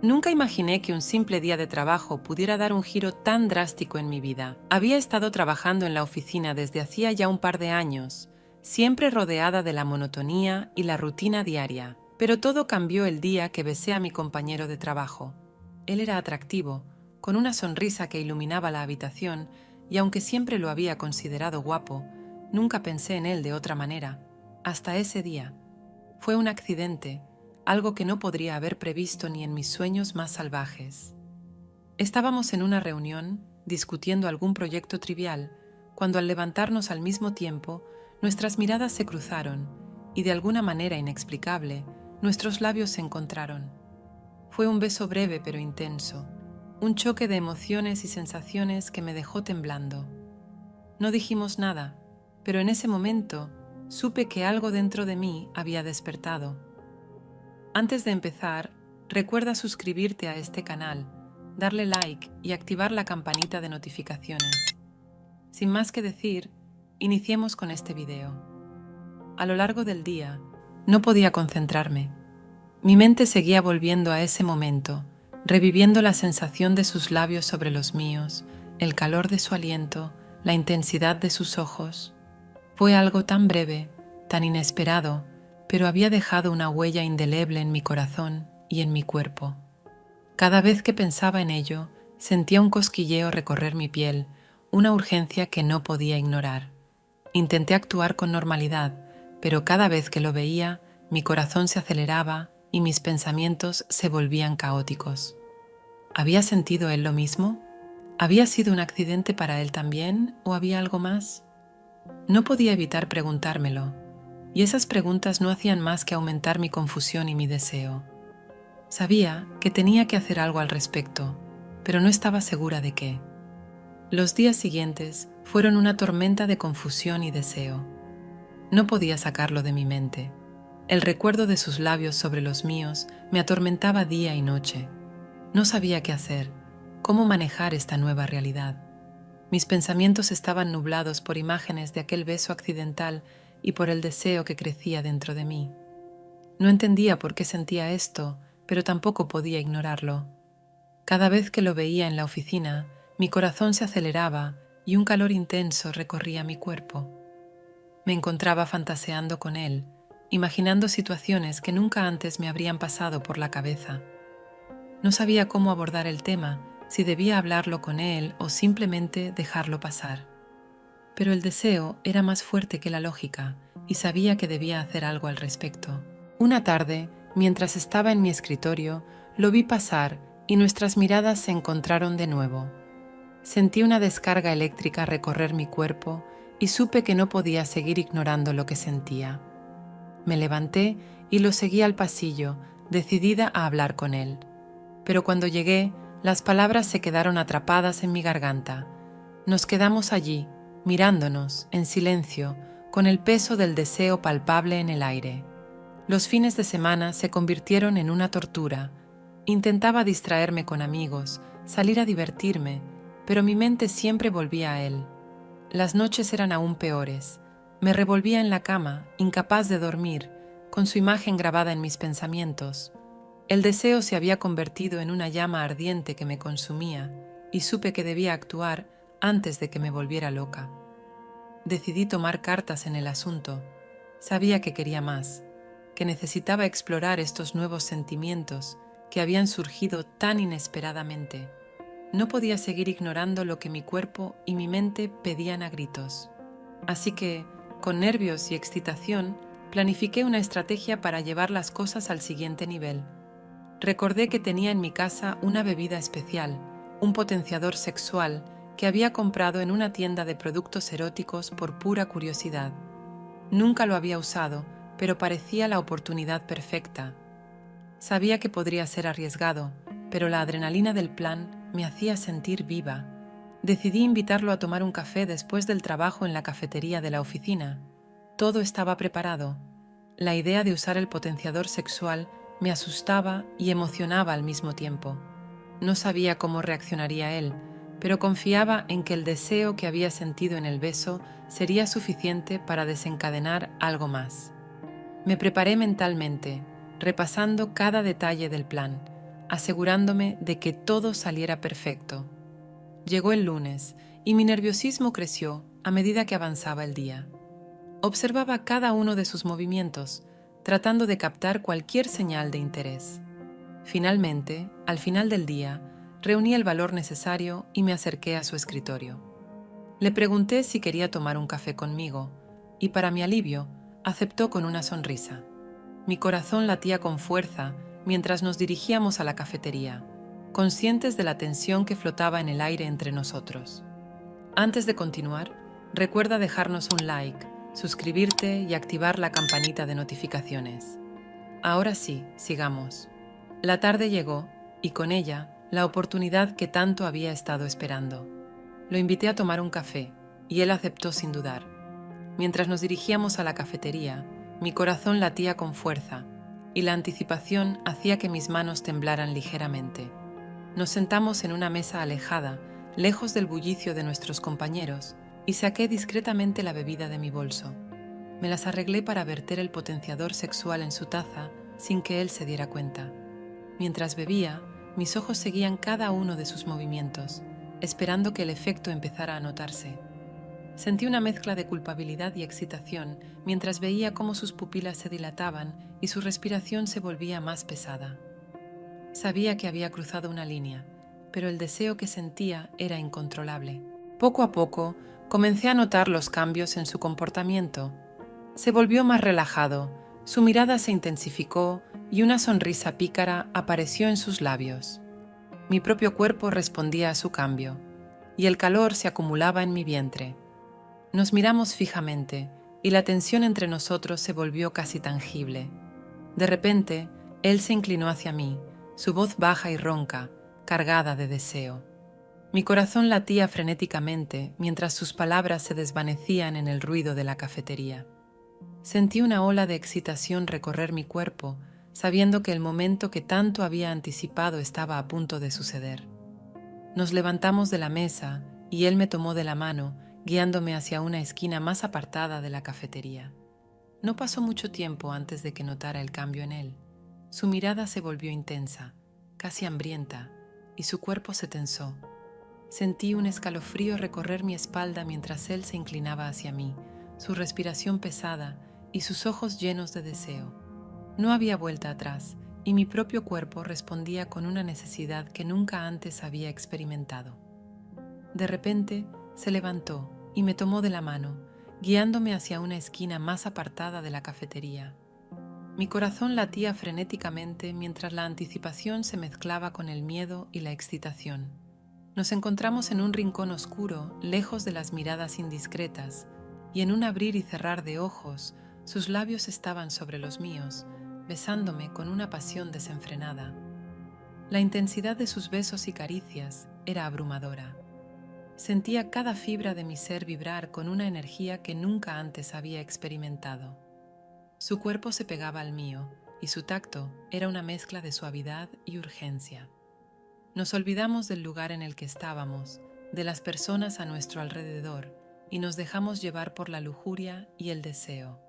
Nunca imaginé que un simple día de trabajo pudiera dar un giro tan drástico en mi vida. Había estado trabajando en la oficina desde hacía ya un par de años, siempre rodeada de la monotonía y la rutina diaria. Pero todo cambió el día que besé a mi compañero de trabajo. Él era atractivo, con una sonrisa que iluminaba la habitación, y aunque siempre lo había considerado guapo, nunca pensé en él de otra manera, hasta ese día. Fue un accidente, algo que no podría haber previsto ni en mis sueños más salvajes. Estábamos en una reunión, discutiendo algún proyecto trivial, cuando al levantarnos al mismo tiempo, nuestras miradas se cruzaron y de alguna manera inexplicable, nuestros labios se encontraron. Fue un beso breve pero intenso, un choque de emociones y sensaciones que me dejó temblando. No dijimos nada, pero en ese momento supe que algo dentro de mí había despertado. Antes de empezar, recuerda suscribirte a este canal, darle like y activar la campanita de notificaciones. Sin más que decir, iniciemos con este video. A lo largo del día, no podía concentrarme. Mi mente seguía volviendo a ese momento, reviviendo la sensación de sus labios sobre los míos, el calor de su aliento, la intensidad de sus ojos. Fue algo tan breve, tan inesperado, pero había dejado una huella indeleble en mi corazón y en mi cuerpo. Cada vez que pensaba en ello, sentía un cosquilleo recorrer mi piel, una urgencia que no podía ignorar. Intenté actuar con normalidad, pero cada vez que lo veía, mi corazón se aceleraba y mis pensamientos se volvían caóticos. ¿Había sentido él lo mismo? ¿Había sido un accidente para él también o había algo más? No podía evitar preguntármelo, y esas preguntas no hacían más que aumentar mi confusión y mi deseo. Sabía que tenía que hacer algo al respecto, pero no estaba segura de qué. Los días siguientes fueron una tormenta de confusión y deseo. No podía sacarlo de mi mente. El recuerdo de sus labios sobre los míos me atormentaba día y noche. No sabía qué hacer, cómo manejar esta nueva realidad. Mis pensamientos estaban nublados por imágenes de aquel beso accidental y por el deseo que crecía dentro de mí. No entendía por qué sentía esto, pero tampoco podía ignorarlo. Cada vez que lo veía en la oficina, mi corazón se aceleraba y un calor intenso recorría mi cuerpo. Me encontraba fantaseando con él, imaginando situaciones que nunca antes me habrían pasado por la cabeza. No sabía cómo abordar el tema, si debía hablarlo con él o simplemente dejarlo pasar. Pero el deseo era más fuerte que la lógica y sabía que debía hacer algo al respecto. Una tarde, mientras estaba en mi escritorio, lo vi pasar y nuestras miradas se encontraron de nuevo. Sentí una descarga eléctrica recorrer mi cuerpo y supe que no podía seguir ignorando lo que sentía. Me levanté y lo seguí al pasillo, decidida a hablar con él. Pero cuando llegué, las palabras se quedaron atrapadas en mi garganta. Nos quedamos allí, mirándonos, en silencio, con el peso del deseo palpable en el aire. Los fines de semana se convirtieron en una tortura. Intentaba distraerme con amigos, salir a divertirme, pero mi mente siempre volvía a él. Las noches eran aún peores. Me revolvía en la cama, incapaz de dormir, con su imagen grabada en mis pensamientos. El deseo se había convertido en una llama ardiente que me consumía, y supe que debía actuar antes de que me volviera loca. Decidí tomar cartas en el asunto. Sabía que quería más, que necesitaba explorar estos nuevos sentimientos que habían surgido tan inesperadamente. No podía seguir ignorando lo que mi cuerpo y mi mente pedían a gritos. Así que, con nervios y excitación, planifiqué una estrategia para llevar las cosas al siguiente nivel. Recordé que tenía en mi casa una bebida especial, un potenciador sexual que había comprado en una tienda de productos eróticos por pura curiosidad. Nunca lo había usado, pero parecía la oportunidad perfecta. Sabía que podría ser arriesgado, pero la adrenalina del plan me hacía sentir viva. Decidí invitarlo a tomar un café después del trabajo en la cafetería de la oficina. Todo estaba preparado. La idea de usar el potenciador sexual me asustaba y emocionaba al mismo tiempo. No sabía cómo reaccionaría él, pero confiaba en que el deseo que había sentido en el beso sería suficiente para desencadenar algo más. Me preparé mentalmente, repasando cada detalle del plan, asegurándome de que todo saliera perfecto. Llegó el lunes y mi nerviosismo creció a medida que avanzaba el día. Observaba cada uno de sus movimientos, tratando de captar cualquier señal de interés. Finalmente, al final del día, reuní el valor necesario y me acerqué a su escritorio. Le pregunté si quería tomar un café conmigo, y para mi alivio, aceptó con una sonrisa. Mi corazón latía con fuerza mientras nos dirigíamos a la cafetería, conscientes de la tensión que flotaba en el aire entre nosotros. Antes de continuar, recuerda dejarnos un like, suscribirte y activar la campanita de notificaciones. Ahora sí, sigamos. La tarde llegó, y con ella, la oportunidad que tanto había estado esperando. Lo invité a tomar un café, y él aceptó sin dudar. Mientras nos dirigíamos a la cafetería, mi corazón latía con fuerza, y la anticipación hacía que mis manos temblaran ligeramente. Nos sentamos en una mesa alejada, lejos del bullicio de nuestros compañeros, y saqué discretamente la bebida de mi bolso. Me las arreglé para verter el potenciador sexual en su taza sin que él se diera cuenta. Mientras bebía, mis ojos seguían cada uno de sus movimientos, esperando que el efecto empezara a notarse. Sentí una mezcla de culpabilidad y excitación mientras veía cómo sus pupilas se dilataban y su respiración se volvía más pesada. Sabía que había cruzado una línea, pero el deseo que sentía era incontrolable. Poco a poco, comencé a notar los cambios en su comportamiento. Se volvió más relajado, su mirada se intensificó y una sonrisa pícara apareció en sus labios. Mi propio cuerpo respondía a su cambio, y el calor se acumulaba en mi vientre. Nos miramos fijamente, y la tensión entre nosotros se volvió casi tangible. De repente, él se inclinó hacia mí, su voz baja y ronca, cargada de deseo. Mi corazón latía frenéticamente mientras sus palabras se desvanecían en el ruido de la cafetería. Sentí una ola de excitación recorrer mi cuerpo, sabiendo que el momento que tanto había anticipado estaba a punto de suceder. Nos levantamos de la mesa y él me tomó de la mano, guiándome hacia una esquina más apartada de la cafetería. No pasó mucho tiempo antes de que notara el cambio en él. Su mirada se volvió intensa, casi hambrienta, y su cuerpo se tensó. Sentí un escalofrío recorrer mi espalda mientras él se inclinaba hacia mí, su respiración pesada y sus ojos llenos de deseo. No había vuelta atrás, y mi propio cuerpo respondía con una necesidad que nunca antes había experimentado. De repente, se levantó y me tomó de la mano, guiándome hacia una esquina más apartada de la cafetería. Mi corazón latía frenéticamente mientras la anticipación se mezclaba con el miedo y la excitación. Nos encontramos en un rincón oscuro, lejos de las miradas indiscretas, y en un abrir y cerrar de ojos, sus labios estaban sobre los míos, besándome con una pasión desenfrenada. La intensidad de sus besos y caricias era abrumadora. Sentía cada fibra de mi ser vibrar con una energía que nunca antes había experimentado. Su cuerpo se pegaba al mío, y su tacto era una mezcla de suavidad y urgencia. Nos olvidamos del lugar en el que estábamos, de las personas a nuestro alrededor, y nos dejamos llevar por la lujuria y el deseo.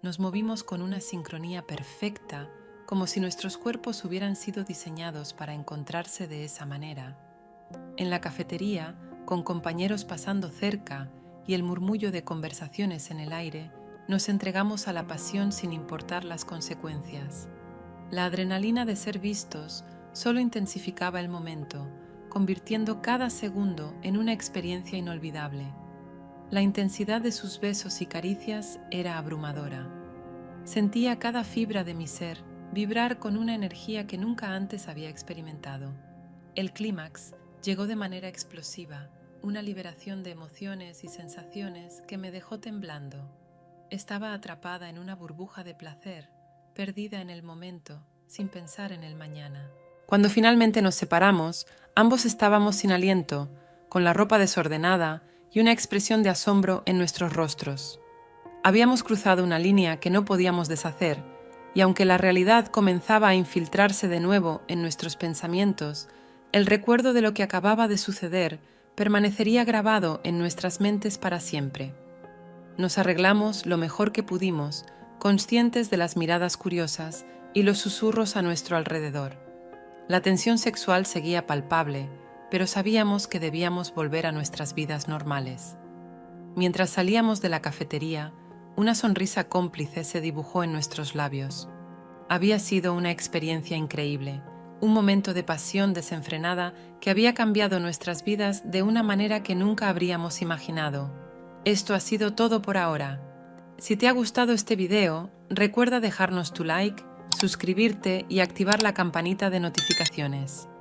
Nos movimos con una sincronía perfecta, como si nuestros cuerpos hubieran sido diseñados para encontrarse de esa manera. En la cafetería, con compañeros pasando cerca y el murmullo de conversaciones en el aire, nos entregamos a la pasión sin importar las consecuencias. La adrenalina de ser vistos solo intensificaba el momento, convirtiendo cada segundo en una experiencia inolvidable. La intensidad de sus besos y caricias era abrumadora. Sentía cada fibra de mi ser vibrar con una energía que nunca antes había experimentado. El clímax llegó de manera explosiva, una liberación de emociones y sensaciones que me dejó temblando. Estaba atrapada en una burbuja de placer, perdida en el momento, sin pensar en el mañana. Cuando finalmente nos separamos, ambos estábamos sin aliento, con la ropa desordenada y una expresión de asombro en nuestros rostros. Habíamos cruzado una línea que no podíamos deshacer, y aunque la realidad comenzaba a infiltrarse de nuevo en nuestros pensamientos, el recuerdo de lo que acababa de suceder permanecería grabado en nuestras mentes para siempre. Nos arreglamos lo mejor que pudimos, conscientes de las miradas curiosas y los susurros a nuestro alrededor. La tensión sexual seguía palpable, pero sabíamos que debíamos volver a nuestras vidas normales. Mientras salíamos de la cafetería, una sonrisa cómplice se dibujó en nuestros labios. Había sido una experiencia increíble, un momento de pasión desenfrenada que había cambiado nuestras vidas de una manera que nunca habríamos imaginado. Esto ha sido todo por ahora. Si te ha gustado este video, recuerda dejarnos tu like, suscribirte y activar la campanita de notificaciones.